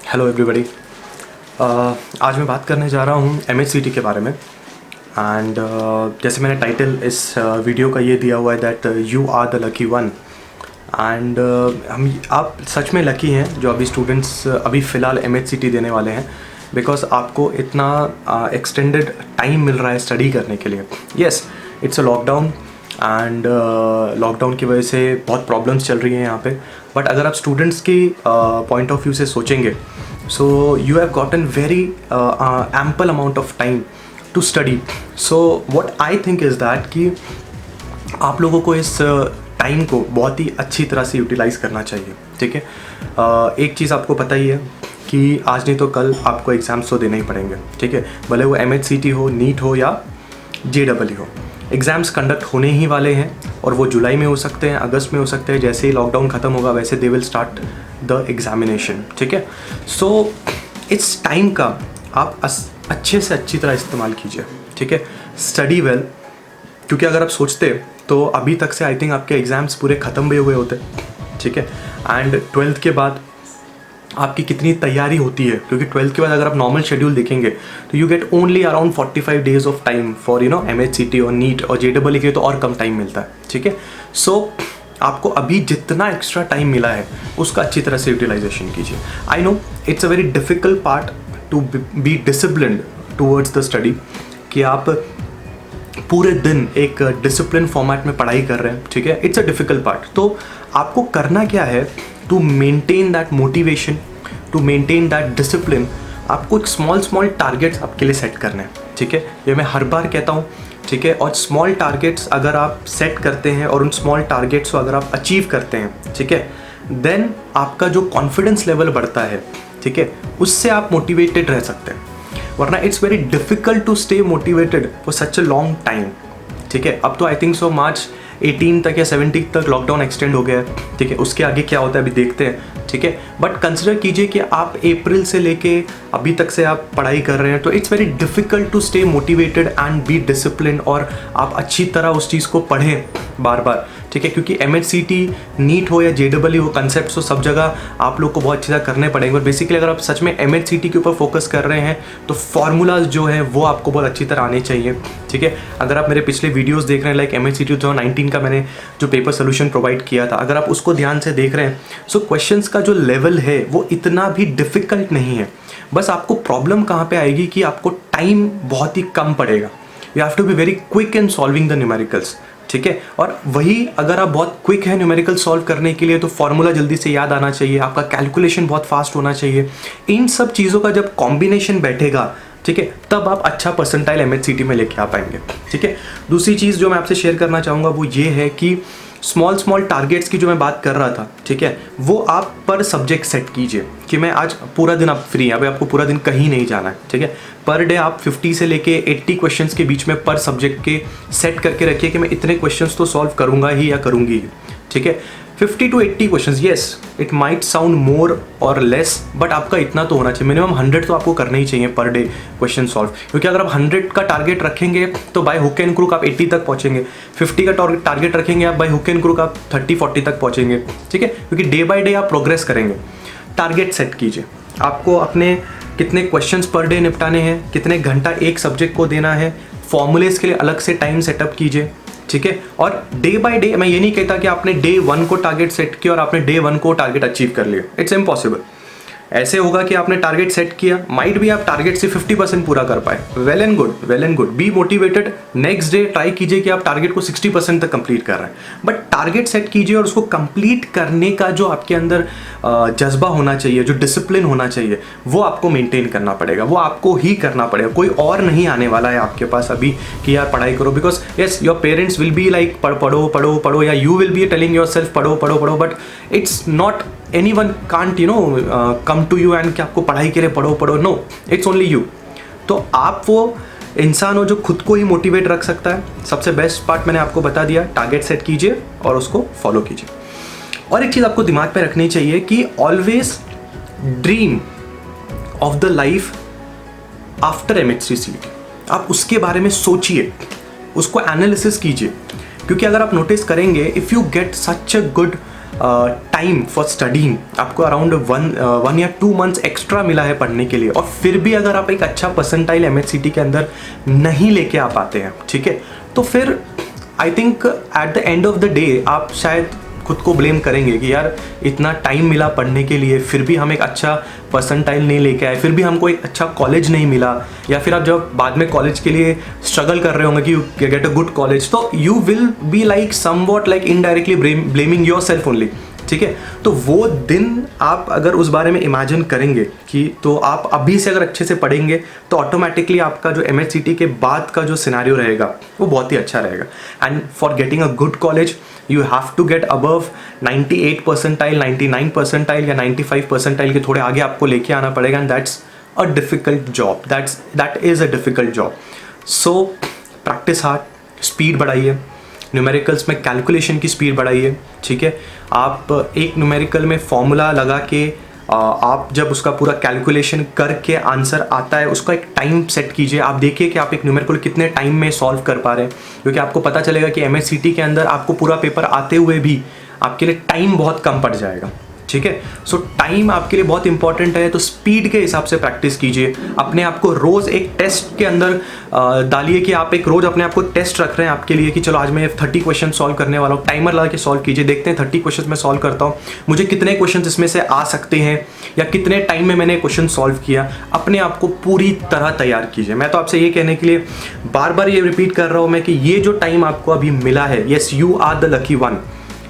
Hello everybody. आज मैं बात करने जा रहा हूँ MHCT के बारे में। एंड जैसे मैंने टाइटल इस वीडियो का ये दिया हुआ है that you are the lucky one. And आप सच में लकी हैं जो अभी स्टूडेंट्स अभी फ़िलहाल MHCT देने वाले हैं, बिकॉज आपको इतना एक्सटेंडेड टाइम मिल रहा है स्टडी करने के लिए। Yes, it's a lockdown and lockdown की वजह से बहुत प्रॉब्लम्स चल रही हैं यहाँ पे। बट अगर आप स्टूडेंट्स की पॉइंट ऑफ व्यू से सोचेंगे, so you have gotten very ample amount of time to study. So what I think is that कि आप लोगों को इस टाइम को बहुत ही अच्छी तरह से यूटिलाइज़ करना चाहिए। ठीक है, एक चीज़ आपको पता ही है कि आज नहीं तो कल आपको एग्ज़ाम्स तो देने ही पड़ेंगे। ठीक है, भले वो MHCT हो, नीट हो या JEE हो, एग्ज़ाम्स कंडक्ट होने ही वाले हैं। और वो जुलाई में हो सकते हैं, अगस्त में हो सकते हैं। जैसे ही लॉकडाउन ख़त्म होगा वैसे they will start the examination. ठीक है, सो इस टाइम का आप अच्छे से अच्छी तरह इस्तेमाल कीजिए। ठीक है, स्टडी वेल, क्योंकि अगर आप सोचते तो अभी तक से आई थिंक आपके एग्ज़ाम्स पूरे ख़त्म भी हुए होते। ठीक है, एंड 12th के बाद आपकी कितनी तैयारी होती है, क्योंकि 12th के बाद अगर आप नॉर्मल शेड्यूल देखेंगे तो you get only around 45 days of time for MHCT और नीट और JEE के तो और कम टाइम मिलता है। ठीक है, सो आपको अभी जितना एक्स्ट्रा टाइम मिला है उसका अच्छी तरह से यूटिलाइजेशन कीजिए। I know it's a very difficult part to be disciplined towards the study, कि आप पूरे दिन एक डिसिप्लिन फॉर्मेट में पढ़ाई कर रहे हैं। ठीक है, इट्स अ डिफ़िकल्ट पार्ट। तो आपको करना क्या है, to maintain that motivation, to maintain that discipline, आपको एक स्मॉल टारगेट्स आपके लिए सेट करने हैं। ठीक है, ये मैं हर बार कहता हूँ। ठीक है, और स्मॉल टारगेट्स अगर आप सेट करते हैं और उन स्मॉल टारगेट्स को अगर आप अचीव करते हैं, ठीक है, देन आपका जो कॉन्फिडेंस लेवल बढ़ता है, ठीक है, उससे आप मोटिवेटेड रह सकते हैं। वरना it's very difficult to stay motivated for such a long time. ठीक है, अब तो आई थिंक सो मार्च 18 तक या 17 तक लॉकडाउन एक्सटेंड हो गया है। ठीक है, उसके आगे क्या होता है अभी देखते हैं। ठीक है, बट कंसिडर कीजिए कि आप अप्रैल से लेके अभी तक से आप पढ़ाई कर रहे हैं, तो it's very difficult to stay motivated and be discipline, और आप अच्छी तरह उस चीज़ को पढ़ें बार बार। ठीक है, क्योंकि MHCT नीट हो या JEE हो, कंसेप्ट्स हो, सब जगह आप लोग को बहुत अच्छी तरह करने पड़ेंगे। और बेसिकली अगर आप सच में MHCT के ऊपर फोकस कर रहे हैं तो फॉर्मूलाज जो है वो आपको बहुत अच्छी तरह आने चाहिए। ठीक है, अगर आप मेरे पिछले वीडियोस देख रहे हैं, लाइक MHCT 2019 का मैंने जो पेपर सोल्यूशन प्रोवाइड किया था, अगर आप उसको ध्यान से देख रहे हैं, सो क्वेश्चंस का जो लेवल है वो इतना भी डिफ़िकल्ट नहीं है। बस आपको प्रॉब्लम कहाँ पे आएगी कि आपको टाइम बहुत ही कम पड़ेगा। You have to be very quick in solving the numericals. ठीक है, और वही अगर आप बहुत क्विक है न्यूमेरिकल सॉल्व करने के लिए, तो फॉर्मूला जल्दी से याद आना चाहिए, आपका कैलकुलेशन बहुत फास्ट होना चाहिए। इन सब चीज़ों का जब कॉम्बिनेशन बैठेगा, ठीक है, तब आप अच्छा परसेंटाइल MHCT में लेके आ पाएंगे। ठीक है, दूसरी चीज़ जो मैं आपसे शेयर करना चाहूँगा वो ये है कि स्मॉल टारगेट्स की जो मैं बात कर रहा था, ठीक है, वो आप पर सब्जेक्ट सेट कीजिए कि मैं आज पूरा दिन आप फ्री हैं, अभी आपको पूरा दिन कहीं नहीं जाना है। ठीक है, पर डे आप 50 से लेके 80 क्वेश्चंस के बीच में पर सब्जेक्ट के सेट करके रखिए कि मैं इतने क्वेश्चंस तो सॉल्व करूंगा ही या करूंगी ही। ठीक है, 50 to 80 questions, yes it might sound more और लेस, बट आपका इतना तो होना चाहिए। मिनिमम 100 तो आपको करना ही चाहिए पर डे क्वेश्चन सॉल्व, क्योंकि अगर आप 100 का टारगेट रखेंगे तो बाय हुक एंड क्रूक आप 80 तक पहुंचेंगे। 50 का टारगेट रखेंगे आप, बाय हुक एंड क्रूक आप 30-40 तक पहुंचेंगे। ठीक है, क्योंकि डे बाय डे आप प्रोग्रेस करेंगे। टारगेट सेट कीजिए, आपको अपने कितने क्वेश्चंस पर डे निपटाने हैं, कितने घंटा एक सब्जेक्ट को देना है, फॉर्मूलेस के लिए अलग से टाइम सेटअप कीजिए। ठीक है, और डे बाय डे, मैं ये नहीं कहता कि आपने डे 1 को टारगेट सेट किया और आपने डे 1 को टारगेट अचीव कर लिया। It's impossible. ऐसे होगा कि आपने टारगेट सेट किया, माइट भी आप टारगेट से 50% पूरा कर पाए, well and good, be motivated. Next day try कीजिए कि आप टारगेट को 60% तक कंप्लीट कर रहे हैं, बट टारगेट सेट कीजिए और उसको कंप्लीट करने का जो आपके अंदर जज्बा होना चाहिए, जो डिसिप्लिन होना चाहिए, वो आपको मेंटेन करना पड़ेगा, वो आपको ही करना पड़ेगा। कोई और नहीं आने वाला है आपके पास अभी कि यार पढ़ाई करो, because yes your parents will be like पढ़ो, या you will be telling yourself पढ़ो, but it's not anyone can't come to you and कि आपको पढ़ाई के लिए पढ़ो, नो, इट्स ओनली यू। तो आप वो इंसान हो जो खुद को ही मोटिवेट रख सकता है। सबसे बेस्ट पार्ट मैंने आपको बता दिया, टारगेट सेट कीजिए और उसको फॉलो कीजिए। और एक चीज़ आपको दिमाग पे रखनी चाहिए कि always dream of the life after MHCT। आप उसके बारे में सोचिए, उसको एनालिसिस कीजिए, क्योंकि अगर आप नोटिस करेंगे, if you get such a good time for studying आपको अराउंड 1 या 2 मंथ्स एक्स्ट्रा मिला है पढ़ने के लिए, और फिर भी अगर आप एक अच्छा परसेंटाइल MHCT के अंदर नहीं लेके आ पाते हैं, ठीक है, तो फिर I think at the end of the day आप शायद खुद को ब्लेम करेंगे कि यार इतना टाइम मिला पढ़ने के लिए, फिर भी हम एक अच्छा परसेंटाइल नहीं लेके आए, फिर भी हमको एक अच्छा कॉलेज नहीं मिला, या फिर आप जब बाद में कॉलेज के लिए स्ट्रगल कर रहे होंगे कि you get a good college, तो you will be like somewhat like indirectly blaming yourself only, ठीक है। तो वो दिन आप अगर उस बारे में इमेजिन करेंगे कि तो आप अभी से अगर अच्छे से पढ़ेंगे तो ऑटोमेटिकली आपका जो MHCT के बाद का जो सिनेरियो रहेगा वो बहुत ही अच्छा रहेगा। And for getting a good college you have to get above 98 percentile, 99 percentile या 95 परसेंटाइल के थोड़े आगे आपको लेके आना पड़ेगा, and that's a difficult job, that is a difficult job. So practice hard, speed बढ़ाइए, न्यूमेरिकल्स में कैलकुलेशन की स्पीड बढ़ाइए, ठीक है। आप एक न्यूमेरिकल में फॉर्मूला लगा के आप जब उसका पूरा कैलकुलेशन करके आंसर आता है उसका एक टाइम सेट कीजिए, आप देखिए कि आप एक न्यूमेरिकल कितने टाइम में सॉल्व कर पा रहे हैं, क्योंकि आपको पता चलेगा कि MHCT के अंदर आपको पूरा पेपर आते हुए भी आपके लिए टाइम बहुत कम पड़ जाएगा, ठीक है। सो टाइम आपके लिए बहुत इंपॉर्टेंट है, तो स्पीड के हिसाब से प्रैक्टिस कीजिए, अपने आप को रोज़ एक टेस्ट के अंदर डालिए कि आप एक रोज़ अपने आप को टेस्ट रख रहे हैं आपके लिए कि चलो आज मैं 30 क्वेश्चन सॉल्व करने वाला हूँ, टाइमर लगा के सॉल्व कीजिए, देखते हैं 30 क्वेश्चन में सॉल्व करता हूँ मुझे कितने क्वेश्चन इसमें से आ सकते हैं या कितने टाइम में मैंने क्वेश्चन सॉल्व किया। अपने आप को पूरी तरह तैयार कीजिए। मैं तो आपसे ये कहने के लिए बार बार ये रिपीट कर रहा हूँ मैं कि ये जो टाइम आपको अभी मिला है, yes you are the lucky one,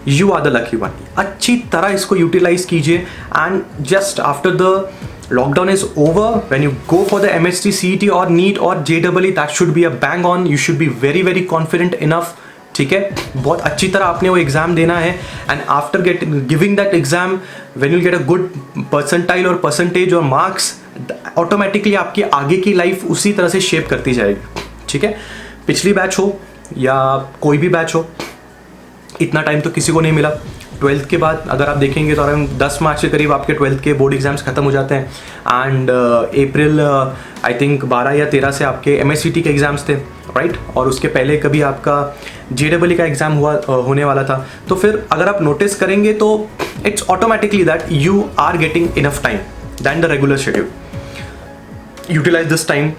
you are the lucky one, अच्छी तरह इसको यूटिलाइज कीजिए। And just after the lockdown is over, when you go for the MHT, CET और NEET और JEE, that should be a bang on, you should be very very confident enough, ठीक है। बहुत अच्छी तरह आपने वो एग्जाम देना है, and after giving that exam when you get a good percentile और परसेंटेज और मार्क्स, ऑटोमेटिकली आपकी आगे की लाइफ उसी तरह से शेप करती जाएगी, ठीक है। पिछली बैच हो या कोई भी बैच हो, इतना टाइम तो किसी को नहीं मिला। 12th के बाद अगर आप देखेंगे तो अराउंड 10 मार्च के करीब आपके 12th के बोर्ड एग्जाम्स खत्म हो जाते हैं, एंड अप्रैल आई थिंक 12 या 13 से आपके MHCT के एग्ज़ाम्स थे, राइट। और उसके पहले कभी आपका JEE का एग्ज़ाम होने वाला था। तो फिर अगर आप नोटिस करेंगे तो it's automatically that you are getting enough time than the regular schedule. Utilize this time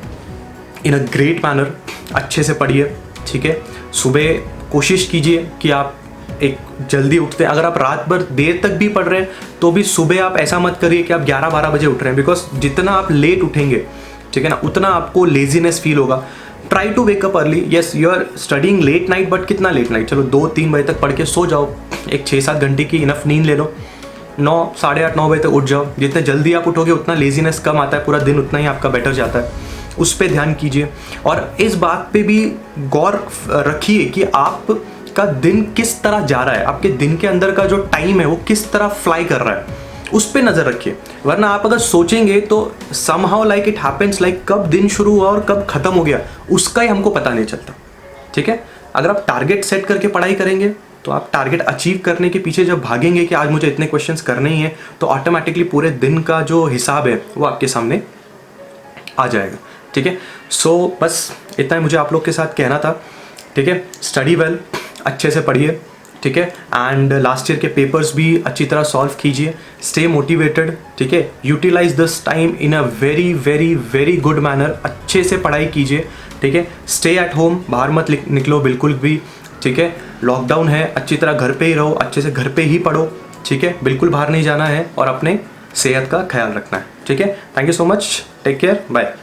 in a great manner, अच्छे से पढ़िए, ठीक है। सुबह कोशिश कीजिए कि आप एक जल्दी उठते हैं, अगर आप रात भर देर तक भी पढ़ रहे हैं तो भी सुबह आप ऐसा मत करिए कि आप 11-12 बजे उठ रहे हैं, बिकॉज जितना आप लेट उठेंगे, ठीक है ना, उतना आपको लेजीनेस फील होगा। Try to wake up early, yes you are studying late night, but कितना लेट नाइट, चलो 2-3 बजे तक पढ़ के सो जाओ, एक 6-7 घंटे की इनफ नींद ले लो, 9, 8:30-9 बजे तक उठ जाओ। जितने जल्दी आप उठोगे उतना लेजीनेस कम आता है, पूरा दिन उतना ही आपका बेटर जाता है। उस पर ध्यान कीजिए, और इस बात पे भी गौर रखिए कि आपका दिन किस तरह जा रहा है, आपके दिन के अंदर का जो टाइम है वो किस तरह फ्लाई कर रहा है, उस पर नज़र रखिए। वरना आप अगर सोचेंगे तो somehow like it happens, like कब दिन शुरू हुआ और कब खत्म हो गया उसका ही हमको पता नहीं चलता, ठीक है। अगर आप टारगेट सेट करके पढ़ाई करेंगे तो आप टारगेट अचीव करने के पीछे जब भागेंगे कि आज मुझे इतने क्वेश्चंस करने ही हैं, तो ऑटोमेटिकली पूरे दिन का जो हिसाब है वो आपके सामने आ जाएगा, ठीक है। सो बस इतना ही मुझे आप लोग के साथ कहना था, ठीक है। स्टडी वेल, अच्छे से पढ़िए, ठीक है। एंड लास्ट ईयर के पेपर्स भी अच्छी तरह सॉल्व कीजिए, स्टे मोटिवेटेड, ठीक है। Utilise this time in a very very very good manner, अच्छे से पढ़ाई कीजिए, ठीक है। स्टे एट होम, बाहर मत निकलो बिल्कुल भी, ठीक है। लॉकडाउन है, अच्छी तरह घर पे ही रहो, अच्छे से घर पे ही पढ़ो, ठीक है। बिल्कुल बाहर नहीं जाना है और अपने सेहत का ख्याल रखना है, ठीक है। Thank you so much, take care, bye.